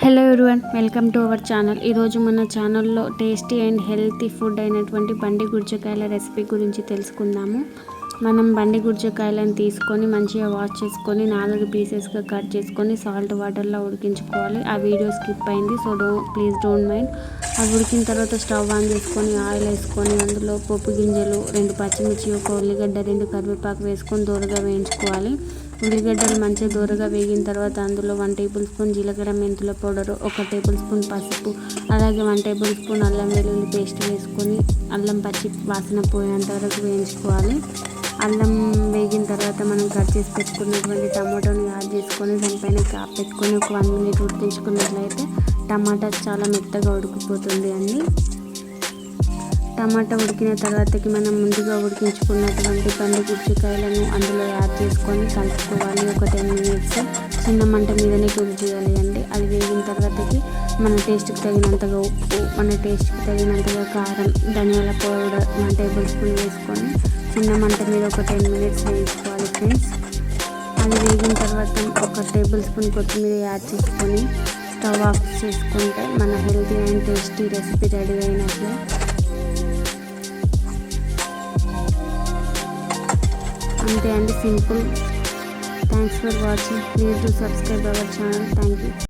Hello everyone, welcome to our channel. ఈరోజు మన ఛానల్లో టేస్టీ అండ్ హెల్తీ ఫుడ్ అయినటువంటి బండి గుర్జకాయల రెసిపీ గురించి తెలుసుకుందాము. మనం బండి గుర్జకాయలను తీసుకొని మంచిగా వాష్ చేసుకొని 4 పీసెస్గా కట్ చేసుకొని సాల్ట్ వాటర్లో ఉడికించుకోవాలి. ఆ వీడియో స్కిప్ అయింది, సో ప్లీజ్ డోంట్ మైండ్. అవి ఉడికిన తర్వాత స్టవ్ ఆన్ చేసుకొని ఆయిల్ వేసుకొని అందులో పోపు గింజలు, 2 పచ్చిమిర్చి, 1 ఉల్లిగడ్డ, 2 కరివేపాకు వేసుకొని దూరగా వేయించుకోవాలి. ఉల్లిగడ్డలు మంచిగా దూరగా వేగిన తర్వాత అందులో 1 టేబుల్ స్పూన్ జీలకర్ర మెంతుల పౌడరు, 1 టేబుల్ స్పూన్ పసుపు, అలాగే 1 టేబుల్ స్పూన్ అల్లం వెల్లుల్లి పేస్ట్ వేసుకొని అల్లం పచ్చి వాసన పోయేంత వరకు వేయించుకోవాలి. అల్లం వేగిన తర్వాత మనం కట్ చేసి పెట్టుకున్నటువంటి టమాటోని యాడ్ చేసుకొని దానిపైన క్యాప్ పెట్టుకొని ఒక 1 మినిట్ ఉడికించుకున్నట్లయితే టమాటా చాలా మెత్తగా ఉడికిపోతుంది అండి. టమాటా ఉడికిన తర్వాతకి మనం ముందుగా ఉడికించుకున్నటువంటి బండి గుర్జకాయలను అందులో యాడ్ చేసుకొని కలుపుకోవాలి. ఒక 10 మినిట్స్ చిన్న మంట మీదనే కుక్ చేయాలి అండి. అది వేగిన తర్వాతకి మన టేస్ట్కి తగినంతగా ఉప్పు, మన టేస్ట్కి తగినంతగా కారం, ధనియాల పౌడర్ 1 టేబుల్ స్పూన్ వేసుకొని చిన్న మంట మీద ఒక 10 మినిట్స్ వేయించుకోవాలి ఫ్రెండ్స్. అది వేగిన తర్వాత 1 టేబుల్ స్పూన్ కొత్తిమీర యాడ్ చేసుకొని స్టవ్ ఆఫ్ చేసుకుంటే మన healthy and tasty recipe ready అయినట్లే. అంతే అండి, simple. Thanks for watching. Please do subscribe our channel. Thank you.